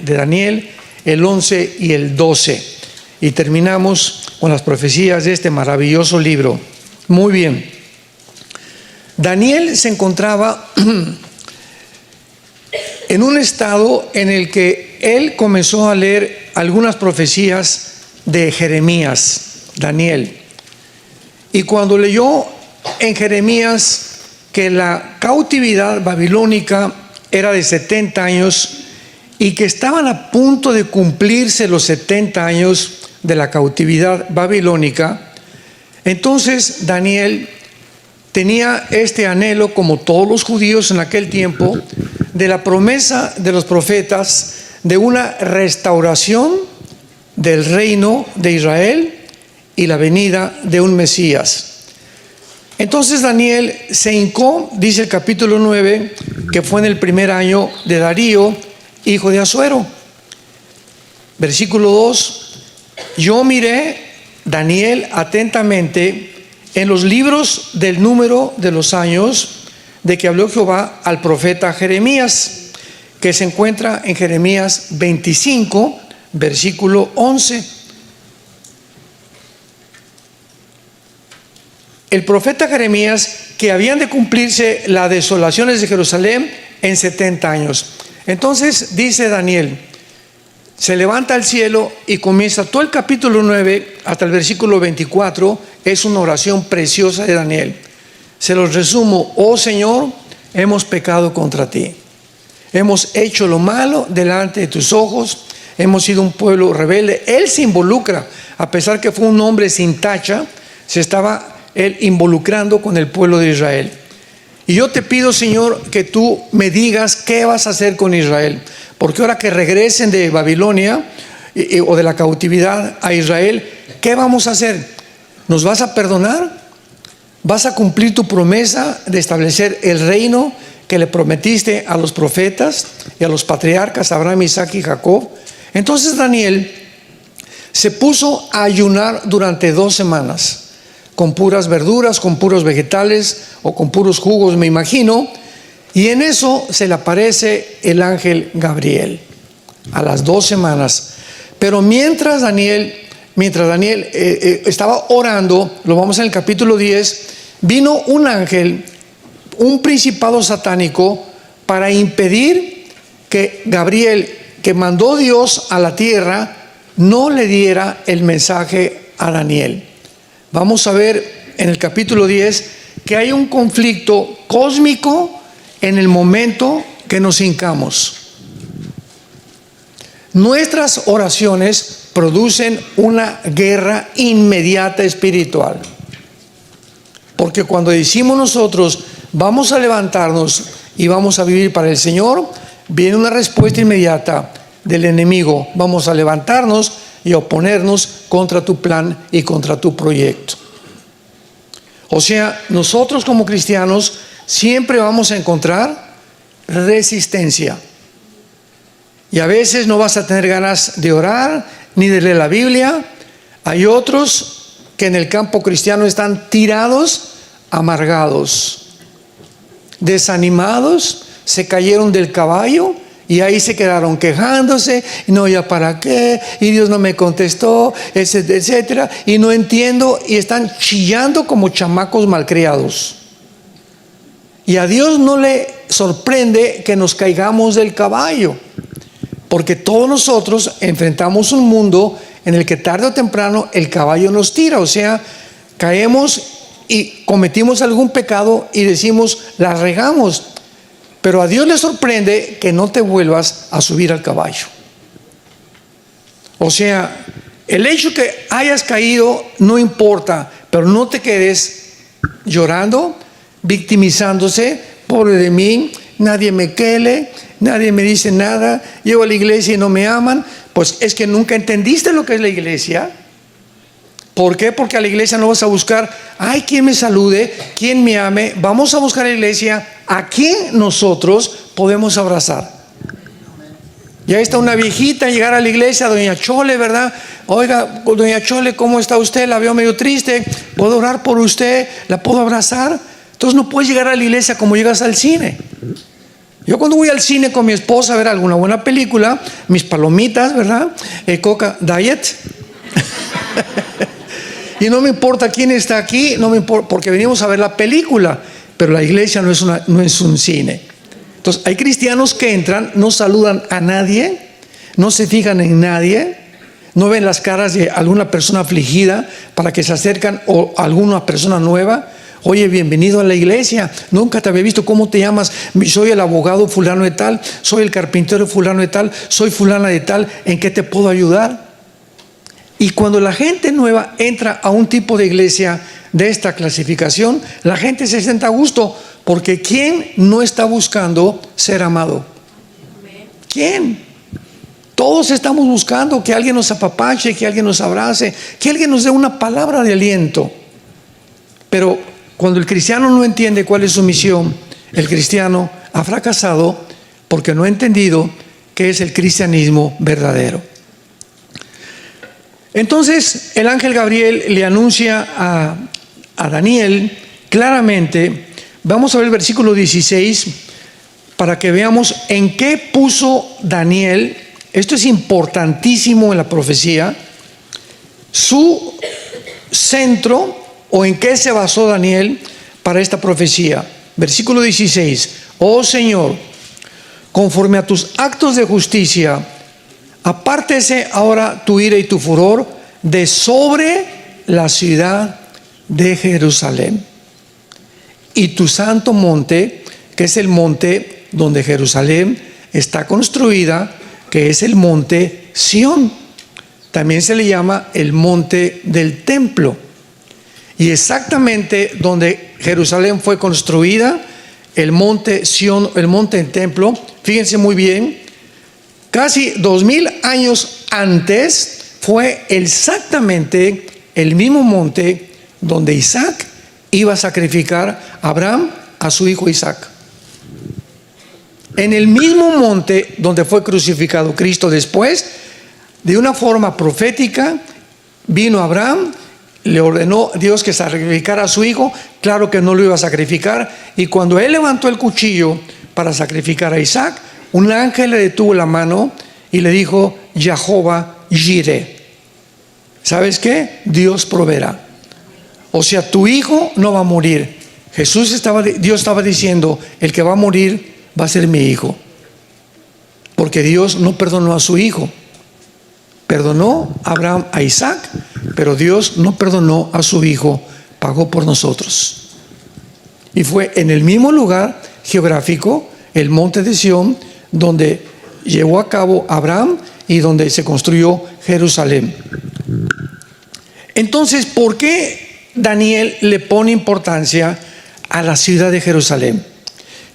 de Daniel, el 11 y el 12. Y terminamos con las profecías de este maravilloso libro. Muy bien. Daniel se encontraba en un estado en el que él comenzó a leer algunas profecías de Jeremías, Daniel. Y cuando leyó en Jeremías que la cautividad babilónica era de 70 años y que estaban a punto de cumplirse los 70 años de la cautividad babilónica, entonces Daniel tenía este anhelo, como todos los judíos en aquel tiempo, de la promesa de los profetas de una restauración del reino de Israel y la venida de un Mesías. Entonces Daniel se hincó, dice el capítulo 9, que fue en el primer año de Darío, hijo de Asuero. Versículo 2: yo miré, Daniel, atentamente en los libros del número de los años de que habló Jehová al profeta Jeremías, que se encuentra en Jeremías 25, versículo 11. El profeta Jeremías, que habían de cumplirse las desolaciones de Jerusalén en 70 años. Entonces dice Daniel, se levanta al cielo y comienza todo el capítulo 9 hasta el versículo 24. Es una oración preciosa de Daniel. Se los resumo: oh Señor, hemos pecado contra ti, hemos hecho lo malo delante de tus ojos, hemos sido un pueblo rebelde. Él se involucra, a pesar que fue un hombre sin tacha, se estaba él involucrando con el pueblo de Israel. Y yo te pido, Señor, que tú me digas qué vas a hacer con Israel, porque ahora que regresen de Babilonia o de la cautividad a Israel, ¿qué vamos a hacer? ¿Nos vas a perdonar? ¿Vas a cumplir tu promesa de establecer el reino que le prometiste a los profetas y a los patriarcas Abraham, Isaac y Jacob? Entonces Daniel se puso a ayunar durante 2 semanas, con puras verduras, con puros vegetales o con puros jugos, me imagino. Y en eso se le aparece el ángel Gabriel a las 2 semanas. Pero mientras Daniel estaba orando, lo vamos en el capítulo 10, vino un ángel, un principado satánico, para impedir que Gabriel, que mandó Dios a la tierra, no le diera el mensaje a Daniel. Vamos a ver en el capítulo 10 que hay un conflicto cósmico en el momento que nos hincamos. Nuestras oraciones producen una guerra inmediata espiritual, porque cuando decimos nosotros vamos a levantarnos y vamos a vivir para el Señor, viene una respuesta inmediata del enemigo: vamos a levantarnos y oponernos contra tu plan y contra tu proyecto. O sea, nosotros como cristianos siempre vamos a encontrar resistencia. Y a veces no vas a tener ganas de orar ni de leer la Biblia. Hay otros que en el campo cristiano están tirados, amargados, desanimados, se cayeron del caballo y ahí se quedaron quejándose: no, ya para qué, y Dios no me contestó, etcétera, etcétera, y no entiendo, y están chillando como chamacos malcriados. Y a Dios no le sorprende que nos caigamos del caballo, porque todos nosotros enfrentamos un mundo en el que tarde o temprano el caballo nos tira. O sea, caemos y cometimos algún pecado y decimos, la regamos. Pero a Dios le sorprende que no te vuelvas a subir al caballo. O sea, el hecho que hayas caído no importa, pero no te quedes llorando, victimizándose: pobre de mí, nadie me quiere, nadie me dice nada, llego a la iglesia y no me aman. Pues es que nunca entendiste lo que es la iglesia. ¿Por qué? Porque a la iglesia no vas a buscar, ay, quien me salude, quien me ame. Vamos a buscar a la iglesia a quien nosotros podemos abrazar. Ya está una viejita llegar a la iglesia, doña Chole, ¿verdad? Oiga, doña Chole, ¿cómo está usted? La veo medio triste, ¿puedo orar por usted? ¿La puedo abrazar? Entonces no puedes llegar a la iglesia como llegas al cine. Yo cuando voy al cine con mi esposa a ver alguna buena película, mis palomitas, ¿verdad? Coca Diet. Y no me importa quién está aquí, no me importa, porque venimos a ver la película, pero la iglesia no es un cine. Entonces, hay cristianos que entran, no saludan a nadie, no se fijan en nadie, no ven las caras de alguna persona afligida para que se acercan, o alguna persona nueva. Oye, bienvenido a la iglesia, nunca te había visto, ¿cómo te llamas? Soy el abogado fulano de tal, soy el carpintero fulano de tal, soy fulana de tal, ¿en qué te puedo ayudar? Y cuando la gente nueva entra a un tipo de iglesia de esta clasificación, la gente se siente a gusto, porque ¿quién no está buscando ser amado? ¿Quién? Todos estamos buscando que alguien nos apapache, que alguien nos abrace, que alguien nos dé una palabra de aliento. Pero cuando el cristiano no entiende cuál es su misión, el cristiano ha fracasado porque no ha entendido qué es el cristianismo verdadero. Entonces el ángel Gabriel le anuncia a Daniel claramente. Vamos a ver el versículo 16 para que veamos en qué puso Daniel. Esto es importantísimo en la profecía. Su centro, o en qué se basó Daniel para esta profecía. Versículo 16. Oh Señor, conforme a tus actos de justicia, apártese ahora tu ira y tu furor de sobre la ciudad de Jerusalén y tu santo monte, que es el monte donde Jerusalén está construida, que es el monte Sión. También se le llama el monte del templo. Y exactamente donde Jerusalén fue construida, el monte Sión, el monte del templo, fíjense muy bien, casi 2000 años antes fue exactamente el mismo monte donde Isaac iba a sacrificar a Abraham a su hijo Isaac. En el mismo monte donde fue crucificado Cristo después, de una forma profética, vino Abraham, le ordenó Dios que sacrificara a su hijo, claro que no lo iba a sacrificar, y cuando él levantó el cuchillo para sacrificar a Isaac, un ángel le detuvo la mano y le dijo: Jehová Jireh, ¿sabes qué? Dios proveerá. O sea, tu hijo no va a morir. Dios estaba diciendo: el que va a morir va a ser mi hijo, porque Dios no perdonó a su hijo. Perdonó a Abraham a Isaac, pero Dios no perdonó a su hijo, pagó por nosotros. Y fue en el mismo lugar geográfico, el monte de Sión, donde llevó a cabo Abraham y donde se construyó Jerusalén. Entonces, ¿por qué Daniel le pone importancia a la ciudad de Jerusalén?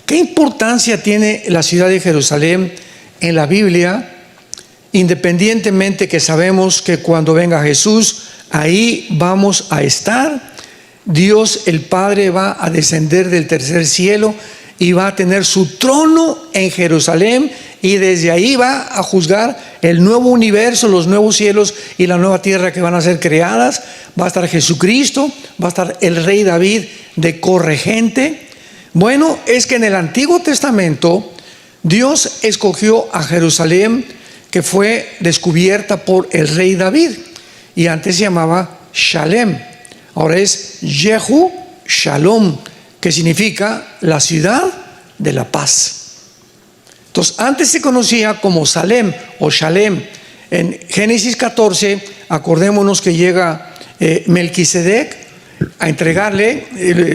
¿Qué importancia tiene la ciudad de Jerusalén en la Biblia? Independientemente que sabemos que cuando venga Jesús, ahí vamos a estar. Dios el Padre va a descender del tercer cielo y va a tener su trono en Jerusalén, y desde ahí va a juzgar el nuevo universo, los nuevos cielos y la nueva tierra que van a ser creadas. Va a estar Jesucristo, va a estar el rey David de corregente. Bueno, es que en el Antiguo Testamento Dios escogió a Jerusalén, que fue descubierta por el rey David, y antes se llamaba Shalem, ahora es Jehu Shalom, que significa la ciudad de la paz. Entonces, antes se conocía como Salem o Shalem. En Génesis 14, acordémonos que llega Melquisedec a entregarle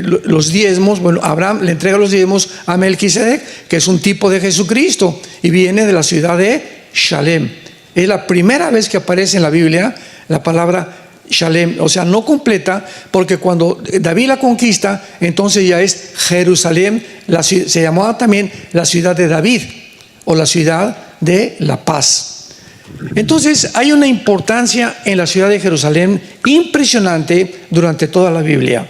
los diezmos. Bueno, Abraham le entrega los diezmos a Melquisedec, que es un tipo de Jesucristo, y viene de la ciudad de Shalem. Es la primera vez que aparece en la Biblia la palabra Shalem, o sea, no completa, porque cuando David la conquista, entonces ya es Jerusalén. Se llamaba también la ciudad de David, o la ciudad de la paz. Entonces hay una importancia en la ciudad de Jerusalén impresionante durante toda la Biblia,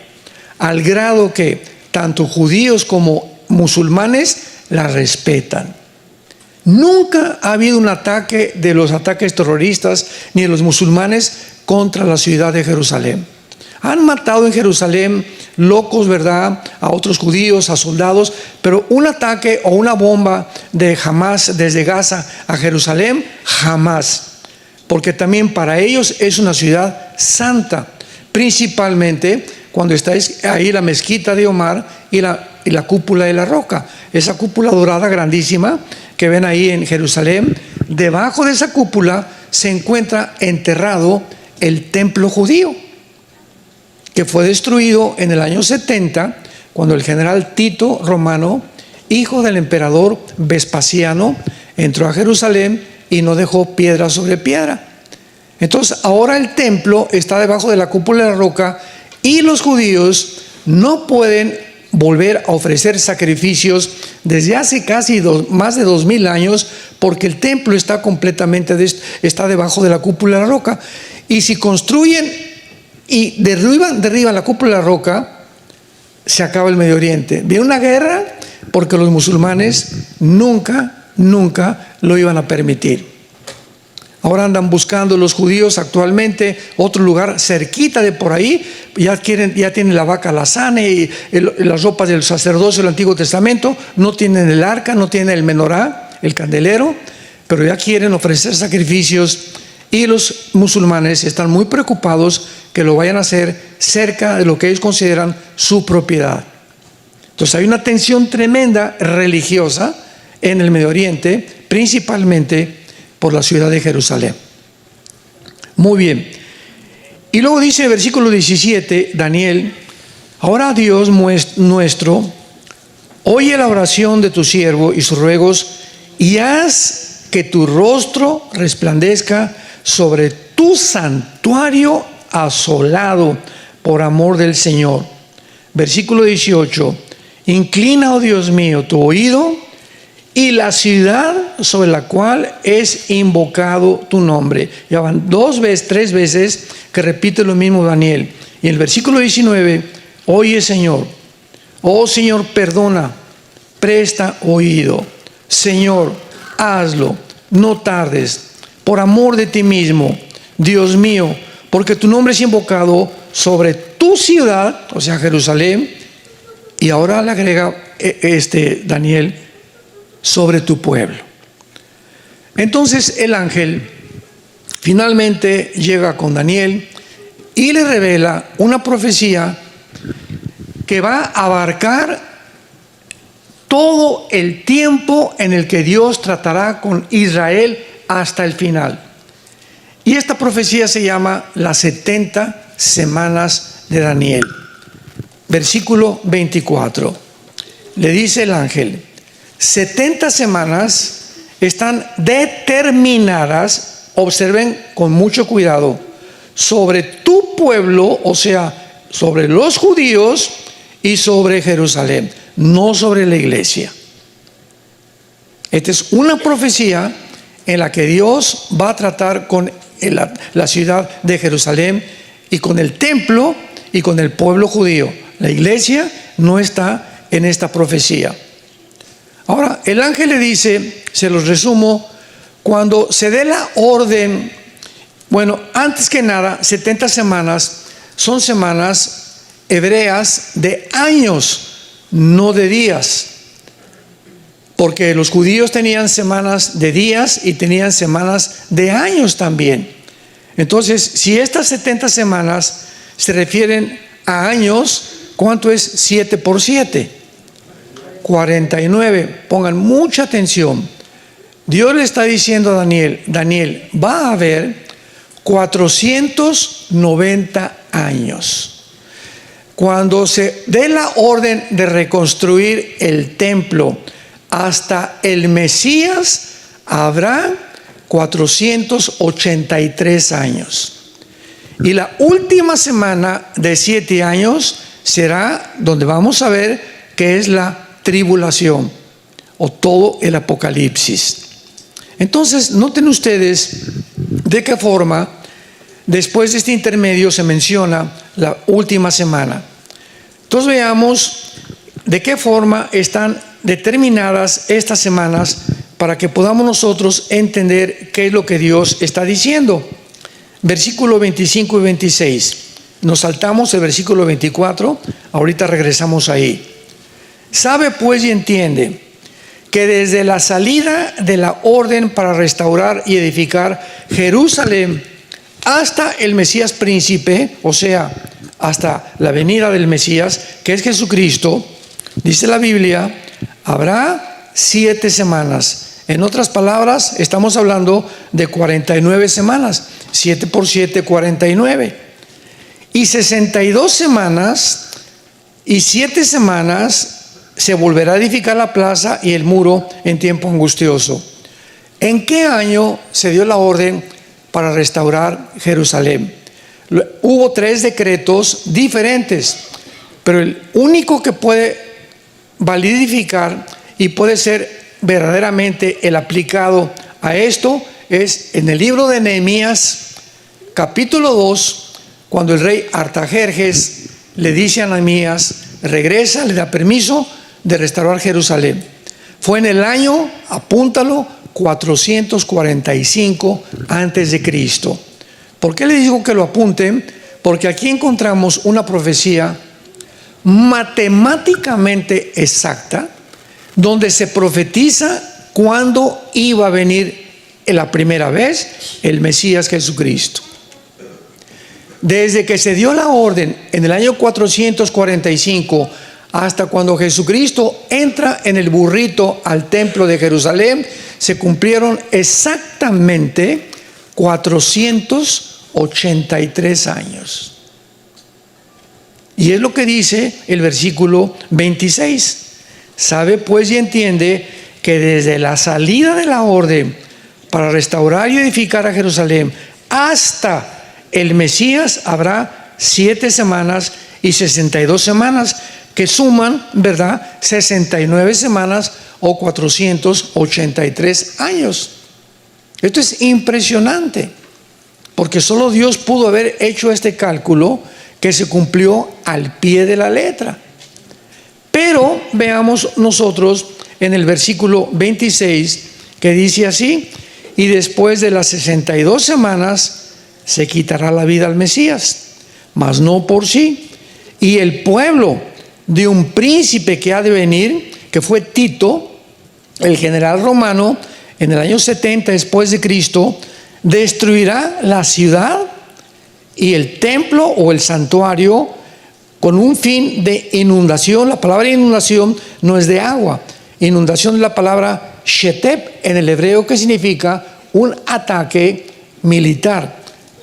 al grado que tanto judíos como musulmanes la respetan. Nunca ha habido un ataque de los ataques terroristas ni de los musulmanes contra la ciudad de Jerusalén. Han matado en Jerusalén locos, ¿verdad?, a otros judíos, a soldados, pero un ataque o una bomba de Hamás desde Gaza a Jerusalén, jamás. Porque también para ellos es una ciudad santa, principalmente cuando está ahí la mezquita de Omar y la cúpula de la roca, esa cúpula dorada grandísima que ven ahí en Jerusalén. Debajo de esa cúpula se encuentra enterrado el templo judío, que fue destruido en el año 70, cuando el general Tito Romano, hijo del emperador Vespasiano, entró a Jerusalén y no dejó piedra sobre piedra. Entonces ahora el templo está debajo de la cúpula de la roca y los judíos no pueden volver a ofrecer sacrificios desde hace casi más de 2000 años, porque el templo está completamente está debajo de la cúpula de la roca. Y si construyen y derriban la cúpula de la roca, se acaba el Medio Oriente. Viene una guerra porque los musulmanes nunca lo iban a permitir. Ahora andan buscando los judíos actualmente otro lugar cerquita de por ahí. Ya tienen la vaca Lazane y las ropas del sacerdocio del Antiguo Testamento. No tienen el arca, no tienen el menorá, el candelero, pero ya quieren ofrecer sacrificios. Y los musulmanes están muy preocupados que lo vayan a hacer cerca de lo que ellos consideran su propiedad. Entonces hay una tensión tremenda religiosa en el Medio Oriente, principalmente por la ciudad de Jerusalén. Muy bien. Y luego dice el versículo 17, Daniel: ahora Dios nuestro, oye la oración de tu siervo y sus ruegos, y haz que tu rostro resplandezca sobre tu santuario asolado por amor del Señor. Versículo 18: inclina, oh Dios mío, tu oído, y la ciudad sobre la cual es invocado tu nombre. Ya van 3 veces que repite lo mismo Daniel. Y en el versículo 19: oye, Señor, oh Señor, perdona, presta oído. Señor, hazlo, no tardes, por amor de ti mismo, Dios mío, porque tu nombre es invocado sobre tu ciudad, o sea, Jerusalén. Y ahora le agrega Daniel: sobre tu pueblo. Entonces el ángel finalmente llega con Daniel y le revela una profecía que va a abarcar todo el tiempo en el que Dios tratará con Israel hasta el final. Y esta profecía se llama las 70 semanas de Daniel. Versículo 24. Le dice el ángel: 70 semanas están determinadas, observen con mucho cuidado, sobre tu pueblo, o sea, sobre los judíos y sobre Jerusalén, no sobre la iglesia. Esta es una profecía en la que Dios va a tratar con la ciudad de Jerusalén y con el templo y con el pueblo judío. La iglesia no está en esta profecía. Ahora, el ángel le dice, se los resumo, cuando se dé la orden, bueno, antes que nada, 70 semanas son semanas hebreas de años, no de días. Porque los judíos tenían semanas de días y tenían semanas de años también. Entonces, si estas 70 semanas se refieren a años, ¿cuánto es 7 por 7? 49. Pongan mucha atención. Dios le está diciendo a Daniel: Daniel, va a haber 490 años. Cuando se dé la orden de reconstruir el templo hasta el Mesías, habrá 483 años. Y la última semana de 7 años será donde vamos a ver que es la tribulación o todo el Apocalipsis. Entonces, noten ustedes de qué forma después de este intermedio se menciona la última semana. Entonces veamos de qué forma están determinadas estas semanas para que podamos nosotros entender qué es lo que Dios está diciendo. Versículo 25 y 26. Nos saltamos el versículo 24, ahorita regresamos ahí. Sabe pues y entiende que desde la salida de la orden para restaurar y edificar Jerusalén hasta el Mesías príncipe, o sea, hasta la venida del Mesías, que es Jesucristo, dice la Biblia, habrá 7 semanas. En otras palabras, estamos hablando de 49 semanas. 7 por 7, 49. Y 62 semanas y 7 semanas se volverá a edificar la plaza y el muro en tiempo angustioso. ¿En qué año se dio la orden para restaurar Jerusalén? Hubo 3 decretos diferentes, pero el único que puede validificar y puede ser verdaderamente el aplicado a esto es en el libro de Nehemías, capítulo 2, cuando el rey Artajerjes le dice a Nehemías, regresa, le da permiso de restaurar Jerusalén. Fue en el año, apúntalo, 445 antes de Cristo. ¿Por qué le digo que lo apunten? Porque aquí encontramos una profecía matemáticamente exacta, donde se profetiza cuándo iba a venir la primera vez el Mesías Jesucristo. Desde que se dio la orden en el año 445 hasta cuando Jesucristo entra en el burrito al templo de Jerusalén, se cumplieron exactamente 483 años. Y es lo que dice el versículo 26. Sabe pues y entiende que desde la salida de la orden para restaurar y edificar a Jerusalén hasta el Mesías habrá 7 semanas y 62 semanas, que suman, ¿verdad?, 69 semanas o 483 años. Esto es impresionante, porque solo Dios pudo haber hecho este cálculo que se cumplió al pie de la letra. Pero veamos nosotros en el versículo 26 que dice así: y después de las 62 semanas se quitará la vida al Mesías, mas no por sí. Y el pueblo de un príncipe que ha de venir, que fue Tito, el general romano, en el año 70 después de Cristo, destruirá la ciudad y el templo o el santuario con un fin de inundación. La palabra inundación no es de agua. Inundación es la palabra shetep en el hebreo, que significa un ataque militar.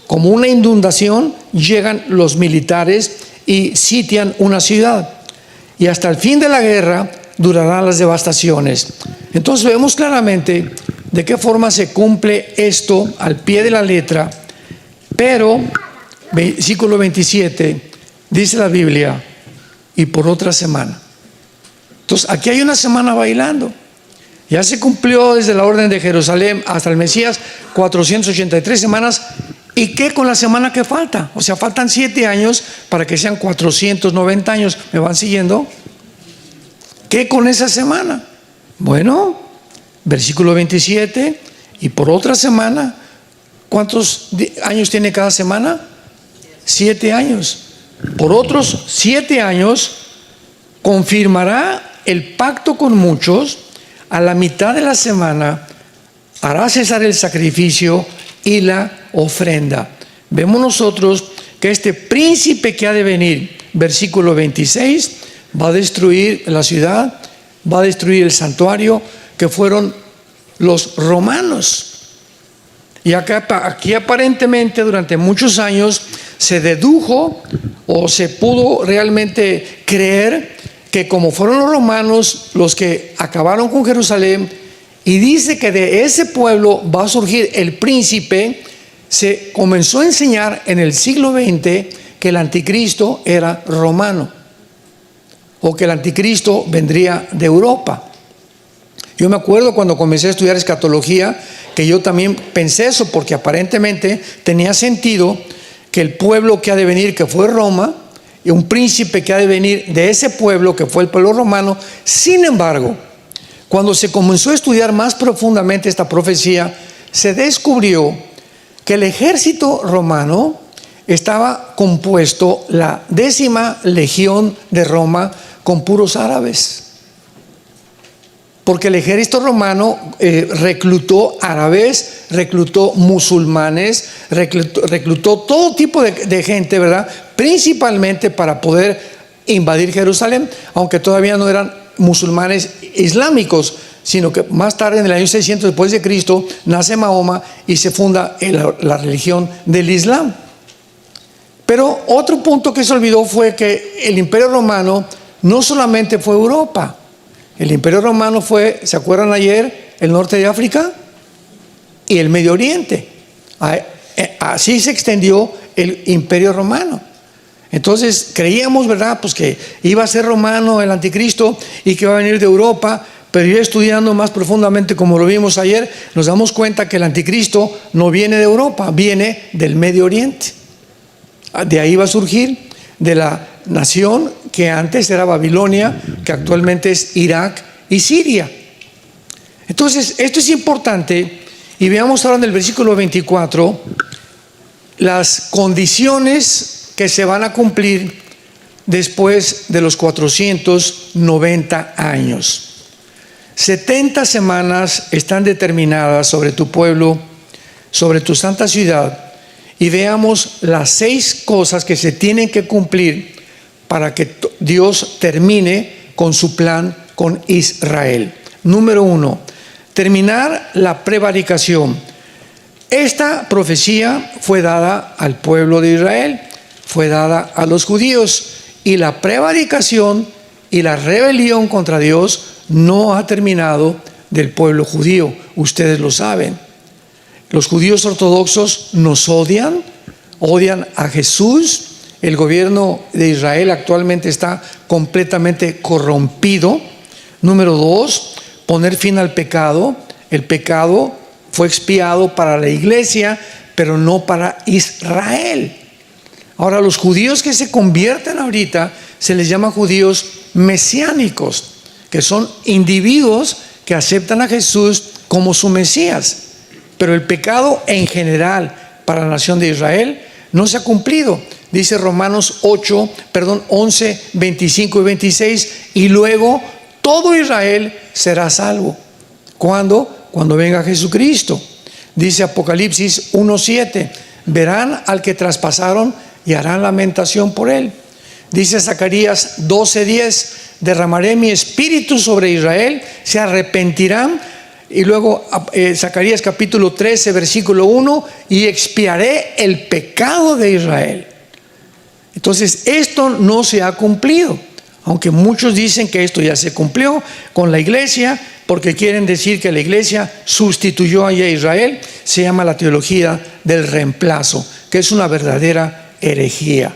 Como una inundación, llegan los militares y sitian una ciudad. Y hasta el fin de la guerra durarán las devastaciones. Entonces vemos claramente de qué forma se cumple esto al pie de la letra. Pero, versículo 27, dice la Biblia, y por otra semana. Entonces aquí hay una semana bailando. Ya se cumplió desde la orden de Jerusalén hasta el Mesías 483 semanas. ¿Y qué con la semana que falta? O sea, faltan 7 años para que sean 490 años. ¿Me van siguiendo? ¿Qué con esa semana? Bueno, versículo 27, y por otra semana. ¿Cuántos años tiene cada semana? 7 años. Por otros 7 años confirmará el pacto con muchos. A la mitad de la semana hará cesar el sacrificio y la ofrenda. Vemos nosotros que este príncipe que ha de venir, versículo 26, va a destruir la ciudad, va a destruir el santuario, que fueron los romanos. Y aquí aparentemente durante muchos años se dedujo o se pudo realmente creer que como fueron los romanos los que acabaron con Jerusalén, y dice que de ese pueblo va a surgir el príncipe, se comenzó a enseñar en el siglo XX que el anticristo era romano, o que el anticristo vendría de Europa. Yo me acuerdo cuando comencé a estudiar escatología que yo también pensé eso, porque aparentemente tenía sentido que el pueblo que ha de venir, que fue Roma, y un príncipe que ha de venir de ese pueblo que fue el pueblo romano. Sin embargo, cuando se comenzó a estudiar más profundamente esta profecía, se descubrió que el ejército romano estaba compuesto la 10ª legión de Roma con puros árabes. Porque el ejército romano reclutó árabes, reclutó musulmanes, reclutó todo tipo de gente, ¿verdad? Principalmente para poder invadir Jerusalén, aunque todavía no eran musulmanes islámicos, sino que más tarde, en el año 600 después de Cristo, nace Mahoma y se funda la religión del Islam. Pero otro punto que se olvidó fue que el Imperio Romano no solamente fue Europa. El Imperio Romano fue, ¿se acuerdan ayer? El norte de África y el Medio Oriente. Así se extendió el Imperio Romano. Entonces creíamos, ¿verdad?, pues que iba a ser romano el anticristo y que iba a venir de Europa. Pero ya estudiando más profundamente, como lo vimos ayer, nos damos cuenta que el anticristo no viene de Europa, viene del Medio Oriente. De ahí va a surgir, de la nación que antes era Babilonia, que actualmente es Irak y Siria. Entonces, esto es importante, y veamos ahora en el versículo 24 las condiciones que se van a cumplir después de los 490 años. 70 semanas están determinadas sobre tu pueblo, sobre tu santa ciudad, y veamos las 6 cosas que se tienen que cumplir para que Dios termine con su plan con Israel. Número 1, terminar la prevaricación. Esta profecía fue dada al pueblo de Israel, fue dada a los judíos, y la prevaricación y la rebelión contra Dios no ha terminado del pueblo judío. Ustedes lo saben. Los judíos ortodoxos nos odian a Jesús. El gobierno de Israel actualmente está completamente corrompido. Número 2, poner fin al pecado. El pecado fue expiado para la iglesia, pero no para Israel. Ahora, los judíos que se convierten ahorita se les llama judíos mesiánicos, que son individuos que aceptan a Jesús como su Mesías. Pero el pecado en general para la nación de Israel no se ha cumplido. Dice Romanos 11, 25 y 26, y luego todo Israel será salvo. ¿Cuándo? Cuando venga Jesucristo. Dice Apocalipsis 1:7, verán al que traspasaron y harán lamentación por él. Dice Zacarías 12:10, derramaré mi espíritu sobre Israel, se arrepentirán. Y luego Zacarías capítulo 13 versículo 1, y expiaré el pecado de Israel. Entonces esto no se ha cumplido, aunque muchos dicen que esto ya se cumplió con la iglesia, porque quieren decir que la iglesia sustituyó a Israel. Se llama la teología del reemplazo, que es una verdadera herejía.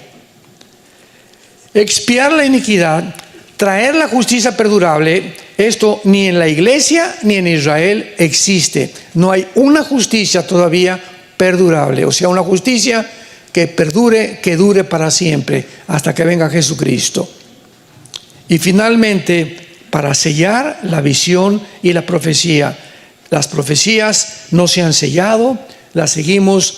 Expiar la iniquidad, traer la justicia perdurable, esto ni en la iglesia ni en Israel existe. No hay una justicia todavía perdurable, o sea, una justicia que perdure, que dure para siempre, hasta que venga Jesucristo. Y finalmente, para sellar la visión y la profecía. Las profecías no se han sellado, las seguimos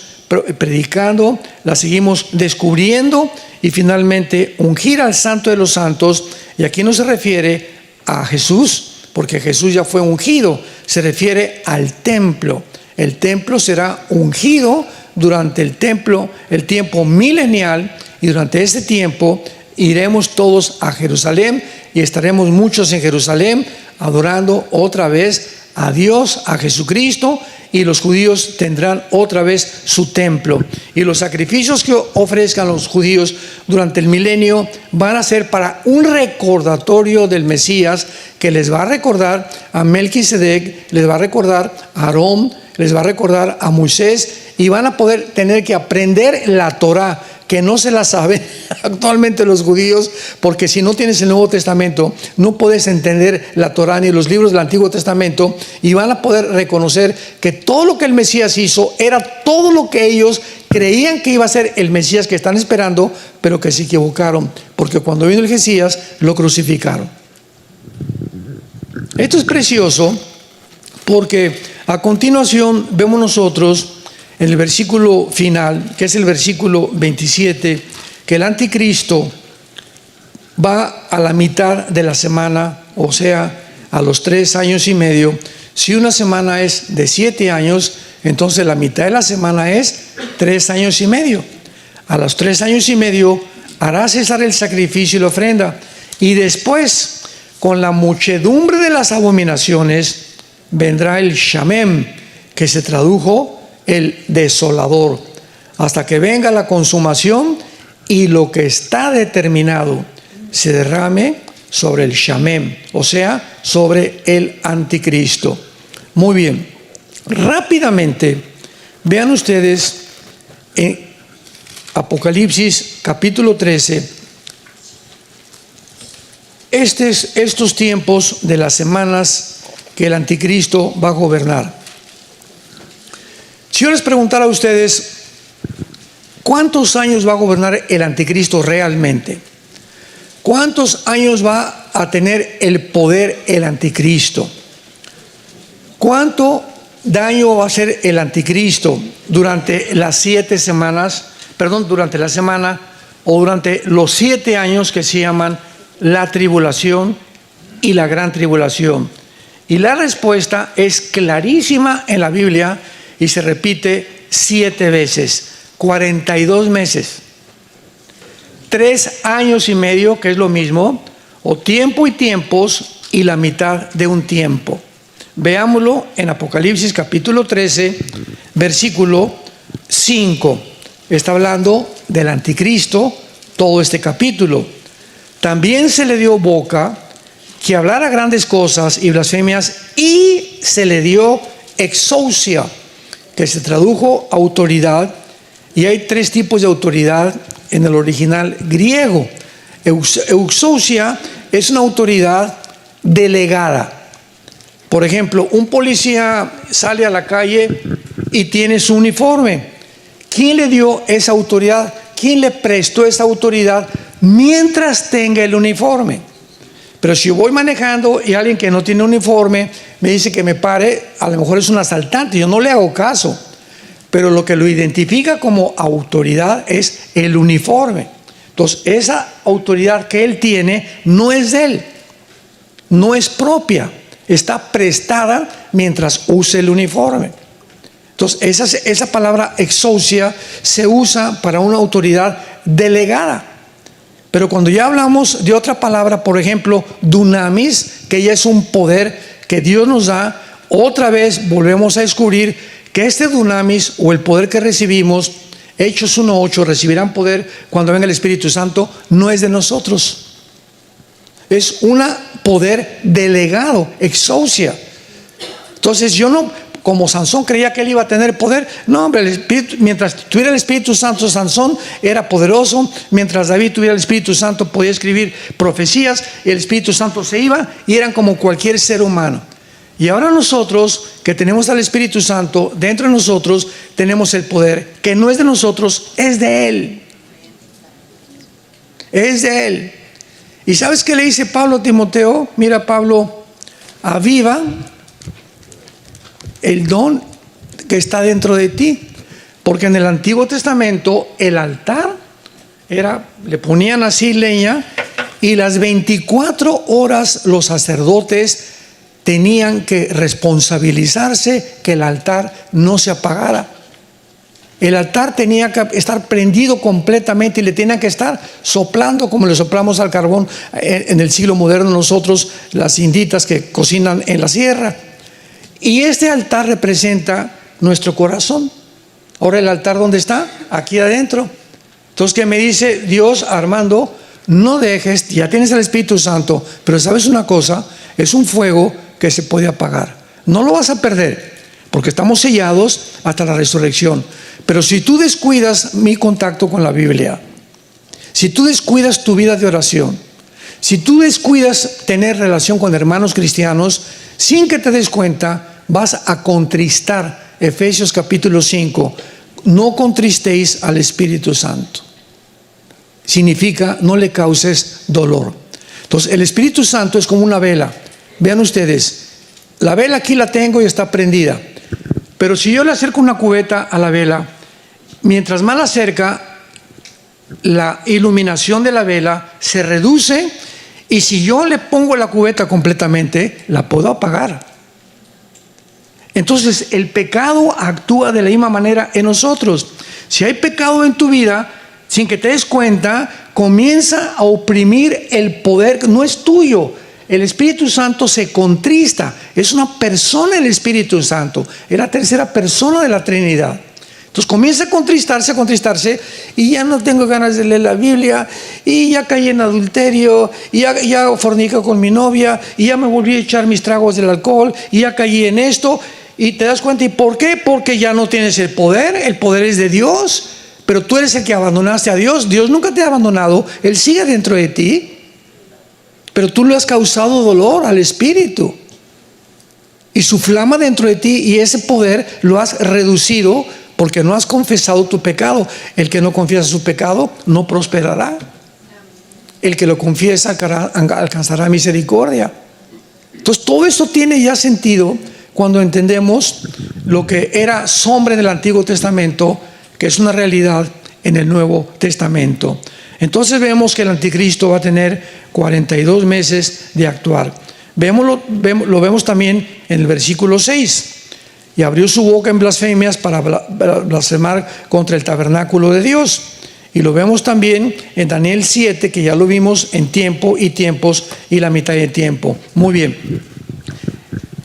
predicando, las seguimos descubriendo, y finalmente ungir al Santo de los Santos. Y aquí no se refiere a Jesús, porque Jesús ya fue ungido, se refiere al templo. El templo será ungido durante el tiempo milenial, y durante ese tiempo iremos todos a Jerusalén, y estaremos muchos en Jerusalén adorando otra vez a Dios, a Jesucristo, y los judíos tendrán otra vez su templo. Y los sacrificios que ofrezcan los judíos durante el milenio van a ser para un recordatorio del Mesías, que les va a recordar a Melquisedec, les va a recordar a Aarón, les va a recordar a Moisés, y van a poder tener que aprender la Torá, que no se la saben actualmente los judíos, porque si no tienes el Nuevo Testamento no puedes entender la Torá ni los libros del Antiguo Testamento, y van a poder reconocer que todo lo que el Mesías hizo era todo lo que ellos creían que iba a ser el Mesías que están esperando, pero que se equivocaron, porque cuando vino el Mesías lo crucificaron. Esto es precioso, porque a continuación vemos nosotros en el versículo final, que es el versículo 27, que el anticristo va a la mitad de la semana, o sea, a los 3 años y medio. Si una semana es de 7 años, entonces la mitad de la semana es 3 años y medio. A los 3 años y medio hará cesar el sacrificio y la ofrenda, y después, con la muchedumbre de las abominaciones, vendrá el Shamem, que se tradujo el desolador, hasta que venga la consumación y lo que está determinado se derrame sobre el Shamem, o sea, sobre el anticristo. Muy bien, rápidamente vean ustedes en Apocalipsis capítulo 13 estos tiempos de las semanas que el anticristo va a gobernar. Si yo les preguntara a ustedes, ¿cuántos años va a gobernar el anticristo realmente? ¿Cuántos años va a tener el poder el anticristo? ¿Cuánto daño va a hacer el anticristo durante las 7 semanas, durante la semana, o durante los 7 años que se llaman la tribulación y la gran tribulación? Y la respuesta es clarísima en la Biblia y se repite 7 veces, 42 meses. 3 años y medio, que es lo mismo, o tiempo y tiempos, y la mitad de un tiempo. Veámoslo en Apocalipsis capítulo 13, versículo 5. Está hablando del anticristo todo este capítulo. También se le dio boca que hablara grandes cosas y blasfemias, y se le dio exousia, que se tradujo autoridad, y hay 3 tipos de autoridad en el original griego. Exousia es una autoridad delegada. Por ejemplo, un policía sale a la calle y tiene su uniforme. ¿Quién le dio esa autoridad? ¿Quién le prestó esa autoridad mientras tenga el uniforme? Pero si yo voy manejando y alguien que no tiene uniforme me dice que me pare, a lo mejor es un asaltante, yo no le hago caso. Pero lo que lo identifica como autoridad es el uniforme. Entonces, esa autoridad que él tiene no es de él, no es propia, está prestada mientras use el uniforme. Entonces, esa palabra exousia se usa para una autoridad delegada. Pero cuando ya hablamos de otra palabra, por ejemplo, dunamis, que ya es un poder que Dios nos da, otra vez volvemos a descubrir que este dunamis, o el poder que recibimos, Hechos 1:8, recibirán poder cuando venga el Espíritu Santo, no es de nosotros. Es un poder delegado, exousia. Entonces yo no, como Sansón creía que él iba a tener poder. No, hombre, mientras tuviera el Espíritu Santo, Sansón era poderoso. Mientras David tuviera el Espíritu Santo, podía escribir profecías, y el Espíritu Santo se iba y eran como cualquier ser humano. Y ahora nosotros, que tenemos al Espíritu Santo dentro de nosotros, tenemos el poder que no es de nosotros, es de Él. Es de Él. ¿Y sabes qué le dice Pablo a Timoteo? Mira, Pablo, aviva el don que está dentro de ti. Porque en el Antiguo Testamento el altar le ponían así leña, y las 24 horas los sacerdotes tenían que responsabilizarse que el altar no se apagara. El altar tenía que estar prendido completamente y le tenían que estar soplando como le soplamos al carbón en el siglo moderno nosotros, las inditas que cocinan en la sierra. Y este altar representa nuestro corazón. Ahora, ¿el altar dónde está? Aquí adentro. Entonces, ¿qué me dice Dios? Armando, no dejes, ya tienes el Espíritu Santo, pero ¿sabes una cosa? Es un fuego que se puede apagar. No lo vas a perder, porque estamos sellados hasta la resurrección. Pero si tú descuidas mi contacto con la Biblia, si tú descuidas tu vida de oración, si tú descuidas tener relación con hermanos cristianos, sin que te des cuenta, vas a contristar. Efesios capítulo 5, no contristéis al Espíritu Santo. Significa no le causes dolor. Entonces, el Espíritu Santo es como una vela. Vean ustedes, la vela aquí la tengo y está prendida, Pero si yo le acerco una cubeta a la vela, mientras más la acerca, la iluminación de la vela se reduce, y si yo le pongo la cubeta completamente, la puedo apagar. Entonces el pecado actúa de la misma manera en nosotros. Si hay pecado en tu vida, sin que te des cuenta, comienza a oprimir el poder, no es tuyo. El Espíritu Santo se contrista, es una persona el Espíritu Santo, es la tercera persona de la Trinidad. Entonces comienza a contristarse, y ya no tengo ganas de leer la Biblia, y ya caí en adulterio, y ya fornico con mi novia, y ya me volví a echar mis tragos del alcohol, y ya caí en esto, y te das cuenta. ¿Y por qué? Porque ya no tienes el poder es de Dios, pero tú eres el que abandonaste a Dios. Dios nunca te ha abandonado, Él sigue dentro de ti, pero tú le has causado dolor al Espíritu, y su flama dentro de ti, y ese poder lo has reducido, porque no has confesado tu pecado. El que no confiesa su pecado no prosperará. El que lo confiesa alcanzará misericordia. Entonces todo esto tiene ya sentido cuando entendemos lo que era sombra del Antiguo Testamento, que es una realidad en el Nuevo Testamento. Entonces vemos que el anticristo va a tener 42 meses de actuar. Lo vemos también en el versículo 6. Y abrió su boca en blasfemias para blasfemar contra el tabernáculo de Dios. Y lo vemos también en Daniel 7, que ya lo vimos en tiempo y tiempos y la mitad de tiempo. Muy bien.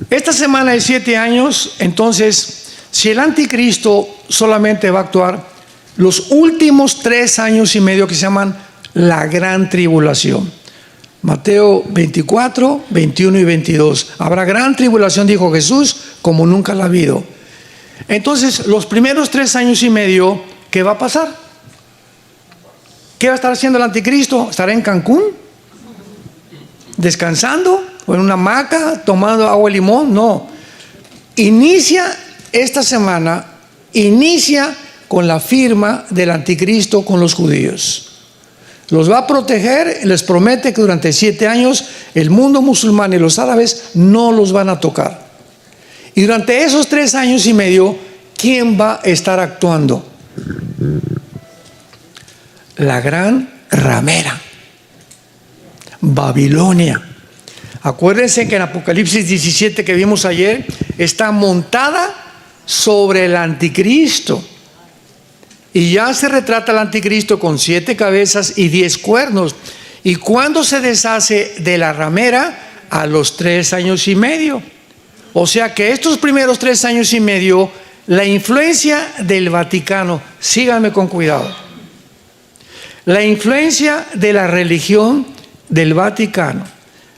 Esta semana de 7 años, entonces, si el anticristo solamente va a actuar los últimos 3 años y medio, que se llaman la gran tribulación. Mateo 24, 21 y 22. Habrá gran tribulación, dijo Jesús, como nunca la ha habido. Entonces, los primeros 3 años y medio, ¿qué va a pasar? ¿Qué va a estar haciendo el anticristo? ¿Estará en Cancún? ¿Descansando? ¿O en una hamaca tomando agua y limón? No. Inicia esta semana, con la firma del anticristo con los judíos. Los va a proteger, les promete que durante 7 años el mundo musulmán y los árabes no los van a tocar. Y durante esos 3 años y medio, ¿quién va a estar actuando? La gran ramera, Babilonia. Acuérdense que en Apocalipsis 17 que vimos ayer, está montada sobre el anticristo. Y ya se retrata al anticristo con 7 cabezas y 10 cuernos. ¿Y cuándo se deshace de la ramera? A los 3 años y medio. O sea que estos primeros 3 años y medio, la influencia del Vaticano, síganme con cuidado, la influencia de la religión del Vaticano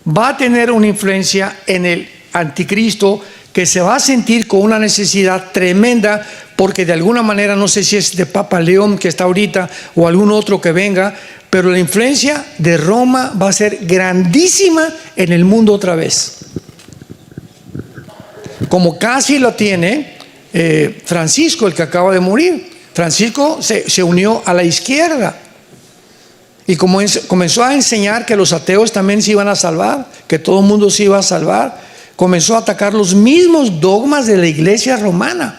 va a tener una influencia en el anticristo, que se va a sentir con una necesidad tremenda, porque de alguna manera, no sé si es de Papa León que está ahorita o algún otro que venga, pero la influencia de Roma va a ser grandísima en el mundo otra vez, como casi lo tiene Francisco, el que acaba de morir. Francisco se unió a la izquierda y comenzó a enseñar que los ateos también se iban a salvar, que todo el mundo se iba a salvar. Comenzó a atacar los mismos dogmas de la iglesia romana,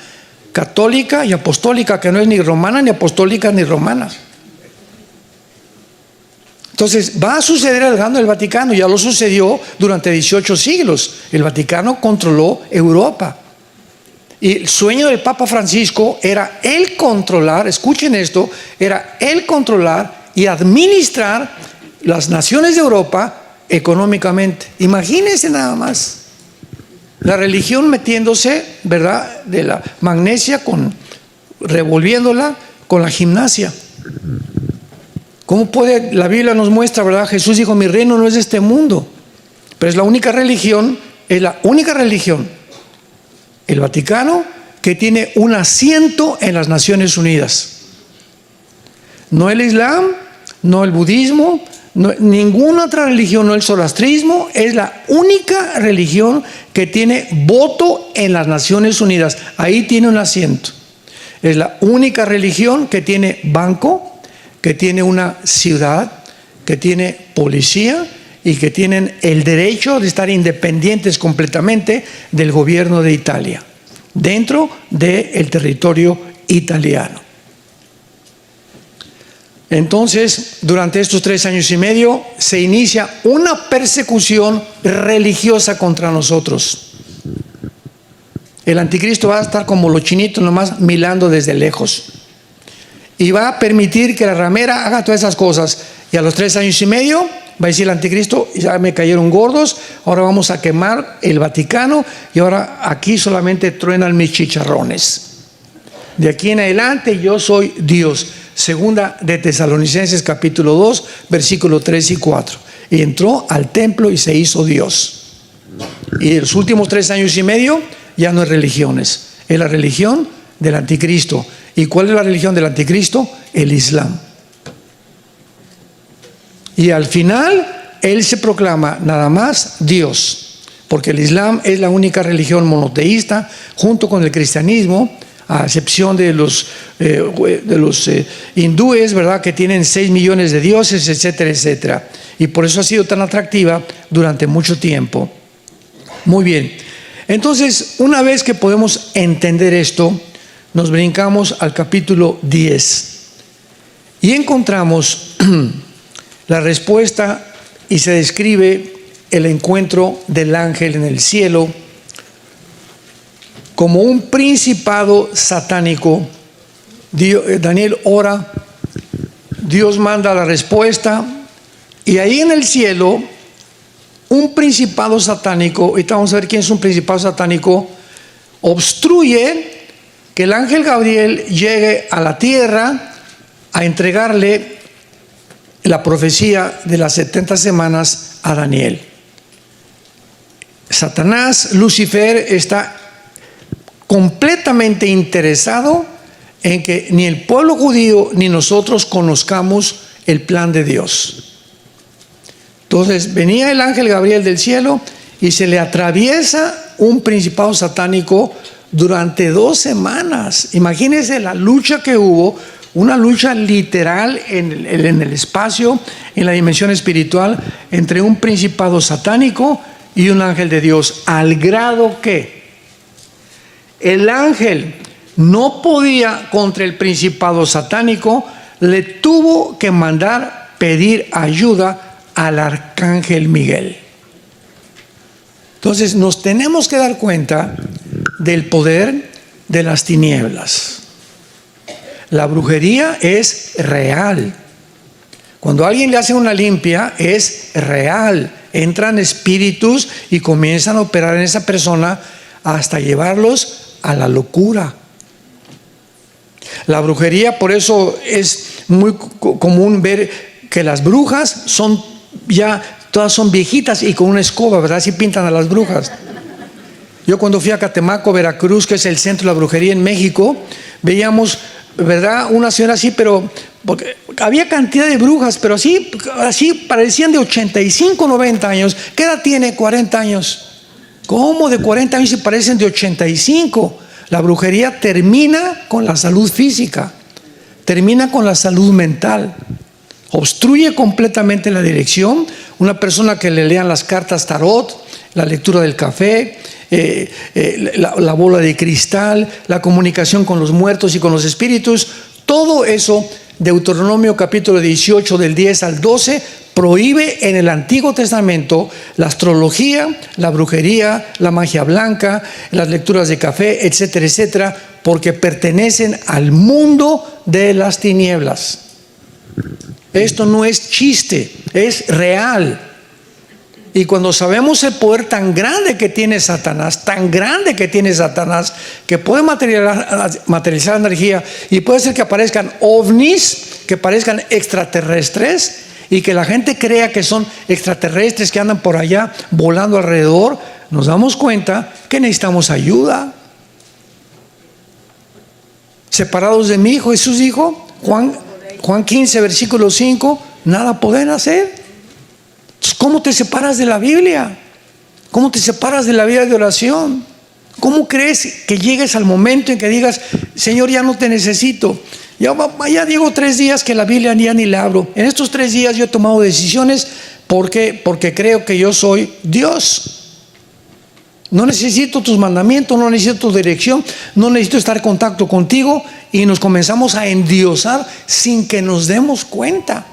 católica y apostólica, que no es ni romana, ni apostólica, ni romana. Entonces va a suceder el gano del Vaticano. Ya lo sucedió durante 18 siglos. El Vaticano controló Europa, y el sueño del Papa Francisco era el controlar, escuchen esto, era el controlar y administrar las naciones de Europa económicamente. Imagínense nada más la religión metiéndose, ¿verdad?, de la magnesia, revolviéndola con la gimnasia. ¿Cómo puede? La Biblia nos muestra, ¿verdad? Jesús dijo: mi reino no es de este mundo. Pero es la única religión, el Vaticano, que tiene un asiento en las Naciones Unidas. No el Islam, no el budismo, no, ninguna otra religión, no el zoroastrismo, es la única religión que tiene voto en las Naciones Unidas. Ahí tiene un asiento. Es la única religión que tiene banco, que tiene una ciudad, que tiene policía y que tienen el derecho de estar independientes completamente del gobierno de Italia. dentro del territorio italiano. Entonces, durante estos 3 años y medio, se inicia una persecución religiosa contra nosotros. El anticristo va a estar como los chinitos, nomás mirando desde lejos. Y va a permitir que la ramera haga todas esas cosas. Y a los 3 años y medio, va a decir el anticristo: ya me cayeron gordos, ahora vamos a quemar el Vaticano, y ahora aquí solamente truenan mis chicharrones. De aquí en adelante yo soy Dios. Segunda de Tesalonicenses capítulo 2, versículo 3 y 4. Y entró al templo y se hizo Dios. Y en los últimos 3 años y medio ya no es religiones, es la religión del anticristo. ¿Y cuál es la religión del anticristo? El Islam. Y al final él se proclama nada más Dios, porque el Islam es la única religión monoteísta junto con el cristianismo, a excepción de los hindúes, ¿verdad?, que tienen 6 millones de dioses, etcétera, etcétera. Y por eso ha sido tan atractiva durante mucho tiempo. Muy bien. Entonces, una vez que podemos entender esto, nos brincamos al capítulo 10 y encontramos la respuesta, y se describe el encuentro del ángel en el cielo como un principado satánico. Daniel ora, Dios manda la respuesta, y ahí en el cielo un principado satánico, ahorita vamos a ver quién es un principado satánico, obstruye que el ángel Gabriel llegue a la tierra a entregarle la profecía de las 70 semanas a Daniel. Satanás, Lucifer, está completamente interesado en que ni el pueblo judío ni nosotros conozcamos el plan de Dios. Entonces venía el ángel Gabriel del cielo y se le atraviesa un principado satánico durante 2 semanas. Imagínense la lucha que hubo, una lucha literal en el espacio, en la dimensión espiritual, entre un principado satánico y un ángel de Dios, al grado que el ángel no podía contra el principado satánico, le tuvo que mandar pedir ayuda al arcángel Miguel. Entonces nos tenemos que dar cuenta del poder de las tinieblas. La brujería es real. Cuando alguien le hace una limpia, es real. Entran espíritus y comienzan a operar en esa persona hasta llevarlos a la locura. La brujería, por eso es muy común ver que las brujas son ya, todas son viejitas y con una escoba, ¿verdad? Así pintan a las brujas. Yo cuando fui a Catemaco, Veracruz, que es el centro de la brujería en México, veíamos, ¿verdad?, una señora así, pero porque había cantidad de brujas, pero así parecían de 85, 90 años. ¿Qué edad tiene? 40 años. ¿Cómo de 40 años y parecen de 85? La brujería termina con la salud física, termina con la salud mental, obstruye completamente la dirección. Una persona que le lean las cartas tarot, la lectura del café, la bola de cristal, la comunicación con los muertos y con los espíritus, todo eso, Deuteronomio capítulo 18 del 10 al 12, prohíbe en el Antiguo Testamento la astrología, la brujería, la magia blanca, las lecturas de café, etcétera, etcétera, porque pertenecen al mundo de las tinieblas. Esto no es chiste, es real. Y cuando sabemos el poder tan grande que tiene Satanás, que puede materializar energía, y puede ser que aparezcan ovnis, que parezcan extraterrestres, y que la gente crea que son extraterrestres que andan por allá volando alrededor, nos damos cuenta que necesitamos ayuda. Separados de mí, Jesús dijo, Juan 15, versículo 5, nada pueden hacer. Entonces, ¿cómo te separas de la Biblia? ¿Cómo te separas de la vida de oración? ¿Cómo crees que llegues al momento en que digas, Señor, ya no te necesito? Ya digo 3 días que la Biblia ya ni la abro. En estos 3 días yo he tomado decisiones porque creo que yo soy Dios. No necesito tus mandamientos, no necesito tu dirección, no necesito estar en contacto contigo, y nos comenzamos a endiosar sin que nos demos cuenta.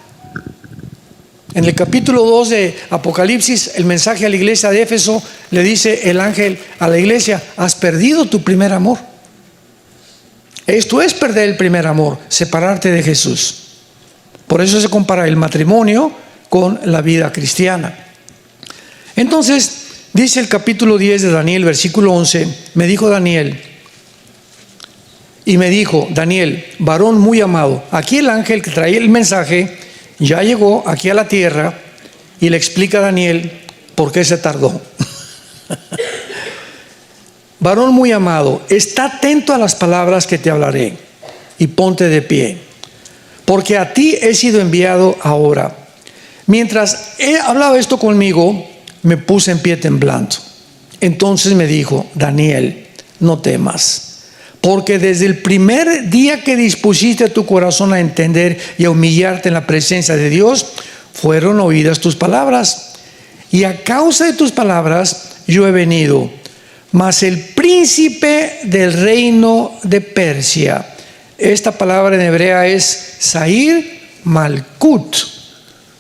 En el capítulo 2 de Apocalipsis, el mensaje a la iglesia de Éfeso, le dice el ángel a la iglesia: has perdido tu primer amor. Esto es perder el primer amor, separarte de Jesús. Por eso se compara el matrimonio con la vida cristiana. Entonces, dice el capítulo 10 de Daniel, versículo 11, me dijo Daniel, y me dijo, Daniel, varón muy amado. Aquí el ángel que traía el mensaje ya llegó aquí a la tierra y le explica a Daniel por qué se tardó. Varón muy amado, está atento a las palabras que te hablaré y ponte de pie, porque a ti he sido enviado ahora. Mientras hablaba esto conmigo, me puse en pie temblando. Entonces me dijo, Daniel, no temas, porque desde el primer día que dispusiste tu corazón a entender y a humillarte en la presencia de Dios, fueron oídas tus palabras. Y a causa de tus palabras yo he venido. Mas el príncipe del reino de Persia, esta palabra en hebrea es Sair Malkut,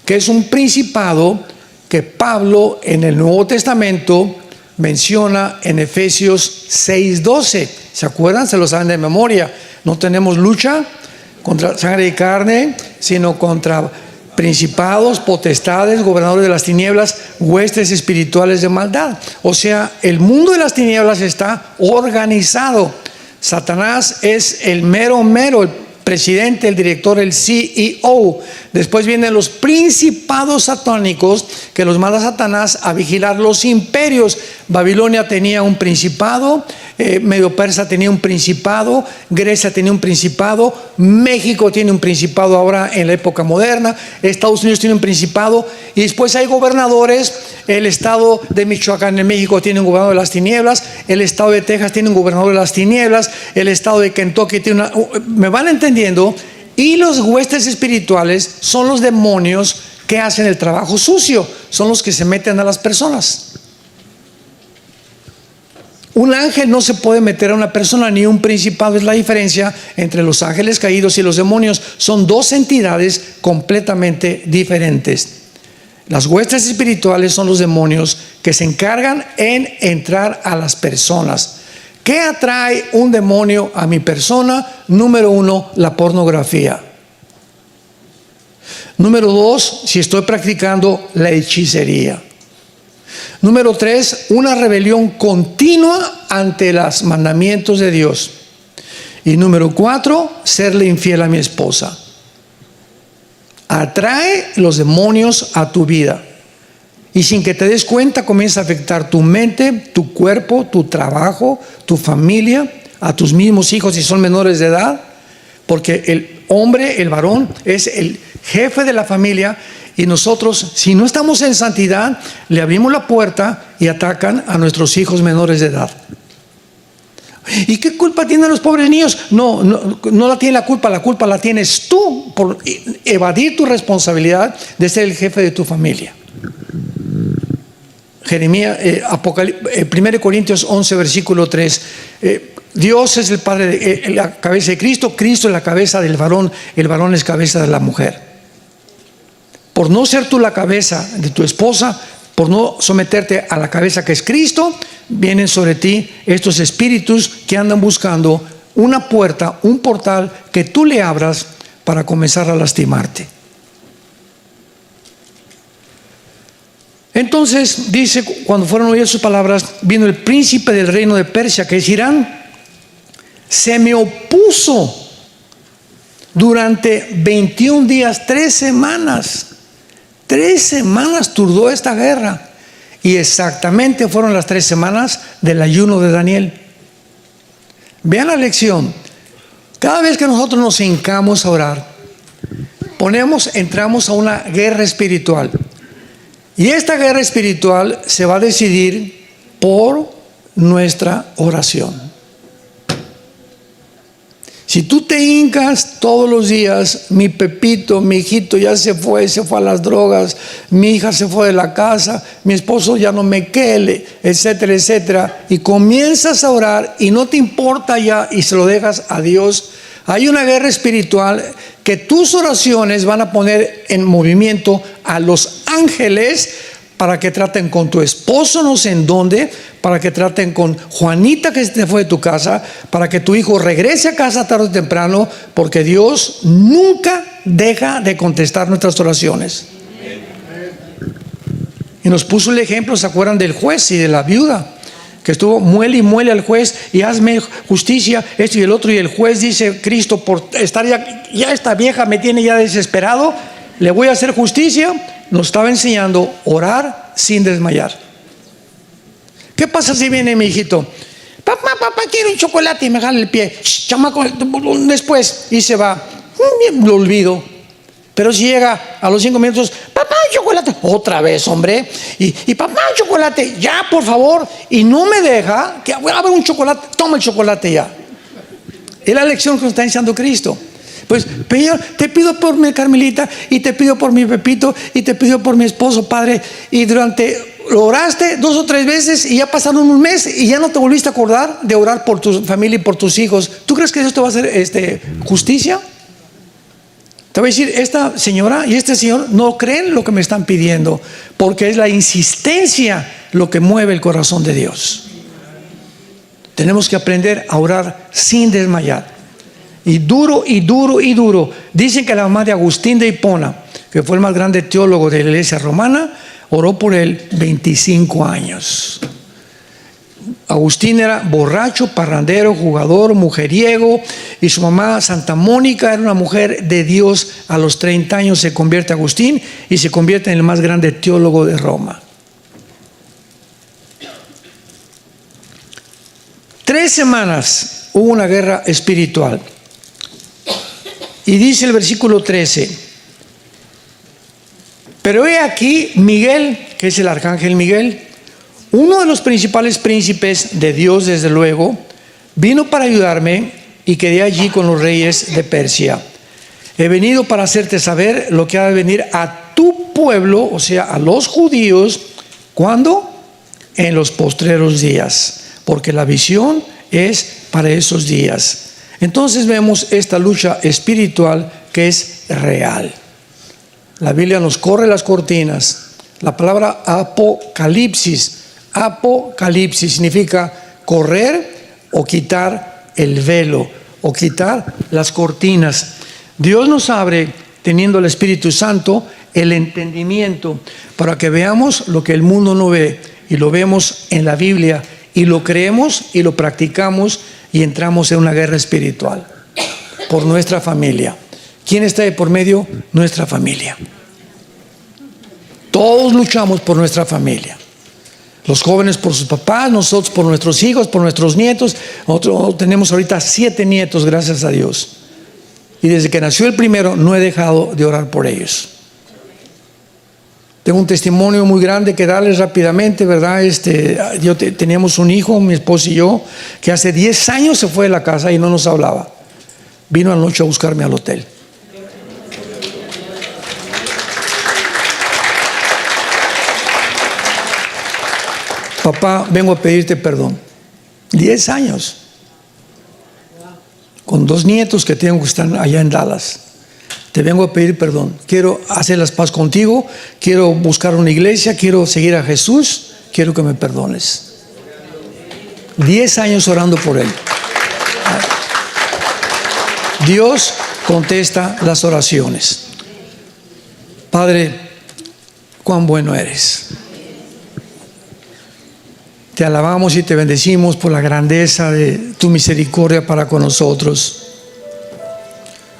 que es un principado que Pablo en el Nuevo Testamento menciona en Efesios 6:12. ¿Se acuerdan? Se lo saben de memoria. No tenemos lucha contra sangre y carne, sino contra principados, potestades, gobernadores de las tinieblas, huestes espirituales de maldad. O sea, el mundo de las tinieblas está organizado. Satanás es el mero, el presidente, el director, el CEO. Después vienen los principados satánicos que los manda Satanás a vigilar los imperios. Babilonia tenía un principado, Medio Persa tenía un principado, Grecia tenía un principado, México tiene un principado ahora en la época moderna, Estados Unidos tiene un principado, y después hay gobernadores. El estado de Michoacán en México tiene un gobernador de las tinieblas, el estado de Texas tiene un gobernador de las tinieblas, el estado de Kentucky tiene una... ¿Me van entendiendo? Y los huestes espirituales son los demonios que hacen el trabajo sucio, son los que se meten a las personas. Un ángel no se puede meter a una persona, ni un principado. Es la diferencia entre los ángeles caídos y los demonios. Son dos entidades completamente diferentes. Las huestes espirituales son los demonios que se encargan en entrar a las personas. ¿Qué atrae un demonio a mi persona? Número 1, la pornografía. Número 2, si estoy practicando la hechicería. Número 3, una rebelión continua ante los mandamientos de Dios. Y número 4, serle infiel a mi esposa. Atrae los demonios a tu vida. Y sin que te des cuenta, comienza a afectar tu mente, tu cuerpo, tu trabajo, tu familia, a tus mismos hijos si son menores de edad. Porque el hombre, el varón, es el jefe de la familia. Y nosotros, si no estamos en santidad, le abrimos la puerta y atacan a nuestros hijos menores de edad. ¿Y qué culpa tienen los pobres niños? No la tiene la culpa la tienes tú por evadir tu responsabilidad de ser el jefe de tu familia. Jeremías, 1 Corintios 11, versículo 3. Dios es el Padre, la cabeza de Cristo, Cristo es la cabeza del varón, el varón es cabeza de la mujer. Por no ser tú la cabeza de tu esposa, por no someterte a la cabeza que es Cristo, vienen sobre ti estos espíritus que andan buscando una puerta, un portal que tú le abras para comenzar a lastimarte. Entonces dice, cuando fueron oídas sus palabras, vino el príncipe del reino de Persia, que es Irán, se me opuso durante 21 días, 3 semanas. 3 semanas tardó esta guerra. Y exactamente fueron las 3 semanas del ayuno de Daniel. Vean la lección. Cada vez que nosotros nos hincamos a orar, entramos a una guerra espiritual. Y esta guerra espiritual se va a decidir por nuestra oración. Si tú te hincas todos los días, mi Pepito, mi hijito ya se fue a las drogas, mi hija se fue de la casa, mi esposo ya no me quiere, etcétera, etcétera, y comienzas a orar y no te importa ya y se lo dejas a Dios, hay una guerra espiritual que tus oraciones van a poner en movimiento a los ángeles para que traten con tu esposo, no sé en dónde, para que traten con Juanita que se fue de tu casa, para que tu hijo regrese a casa tarde o temprano, porque Dios nunca deja de contestar nuestras oraciones. Y nos puso el ejemplo, ¿se acuerdan del juez y de la viuda? Que estuvo muele y muele al juez y hazme justicia, esto y el otro, y el juez dice: Cristo, por estar ya esta vieja me tiene ya desesperado, le voy a hacer justicia. Nos estaba enseñando a orar sin desmayar. ¿Qué pasa si viene mi hijito? Papá, quiero un chocolate, y me jala el pie. Chamaco, después, y se va. Lo olvido. Pero si llega a los 5 minutos: papá, un chocolate. Otra vez, hombre. Y papá, un chocolate. Ya, por favor. Y no me deja. Que voy a ver un chocolate. Toma el chocolate ya. Es la lección que nos está enseñando Cristo. Pues, te pido por mi Carmelita, y te pido por mi Pepito, y te pido por mi esposo, Padre. Y lo oraste 2 o 3 veces, y ya pasaron un mes, y ya no te volviste a acordar de orar por tu familia y por tus hijos. ¿Tú crees que esto va a ser justicia? Te voy a decir, esta señora y este señor no creen lo que me están pidiendo, porque es la insistencia lo que mueve el corazón de Dios. Tenemos que aprender a orar sin desmayar. Y duro, y duro, y duro. Dicen que la mamá de Agustín de Hipona, que fue el más grande teólogo de la iglesia romana, oró por él 25 años. Agustín era borracho, parrandero, jugador, mujeriego, y su mamá, Santa Mónica, era una mujer de Dios. A los 30 años se convierte Agustín y se convierte en el más grande teólogo de Roma. 3 semanas hubo una guerra espiritual. Y dice el versículo 13: pero he aquí Miguel, que es el arcángel Miguel, uno de los principales príncipes de Dios, desde luego, vino para ayudarme, y quedé allí con los reyes de Persia. He venido para hacerte saber lo que ha de venir a tu pueblo, o sea, a los judíos. ¿Cuándo? En los postreros días, porque la visión es para esos días. Entonces vemos esta lucha espiritual que es real. La Biblia nos corre las cortinas. La palabra apocalipsis significa correr o quitar el velo o quitar las cortinas. Dios nos abre, teniendo el Espíritu Santo, el entendimiento para que veamos lo que el mundo no ve, y lo vemos en la Biblia, y lo creemos y lo practicamos, y entramos en una guerra espiritual por nuestra familia. ¿Quién está de por medio? Nuestra familia. Todos luchamos por nuestra familia. Los jóvenes por sus papás, nosotros por nuestros hijos, por nuestros nietos. Nosotros tenemos ahorita 7 nietos, gracias a Dios. Y desde que nació el primero no he dejado de orar por ellos. Tengo un testimonio muy grande que darles rápidamente, ¿verdad? Teníamos un hijo, mi esposo y yo, que hace 10 años se fue de la casa y no nos hablaba. Vino anoche a buscarme al hotel. Papá, vengo a pedirte perdón. 10 años. Con 2 nietos que tengo que están allá en Dallas. Te vengo a pedir perdón. Quiero hacer las paz contigo. Quiero buscar una iglesia. Quiero seguir a Jesús. Quiero que me perdones. 10 años orando por él. Dios contesta las oraciones. Padre, cuán bueno eres. Te alabamos y te bendecimos por la grandeza de tu misericordia para con nosotros.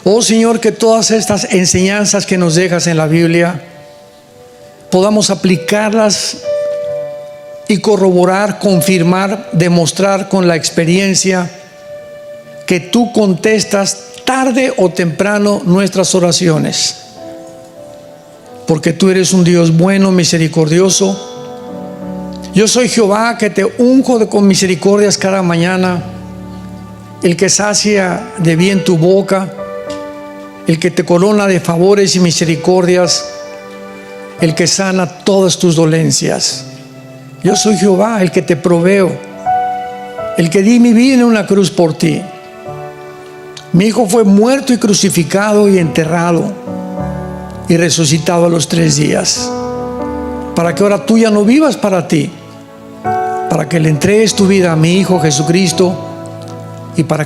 Oh Señor, que todas estas enseñanzas que nos dejas en la Biblia podamos aplicarlas y corroborar, confirmar, demostrar con la experiencia que tú contestas tarde o temprano nuestras oraciones, porque tú eres un Dios bueno, misericordioso. Yo soy Jehová, que te unjo con misericordias cada mañana. el que sacia de bien tu boca, el que te corona de favores y misericordias, el que sana todas tus dolencias. Yo soy Jehová, el que te proveo, el que di mi vida en una cruz por ti. Mi hijo fue muerto y crucificado y enterrado y resucitado a los 3 días, para que ahora tú ya no vivas para ti, para que le entregues tu vida a mi Hijo Jesucristo y para que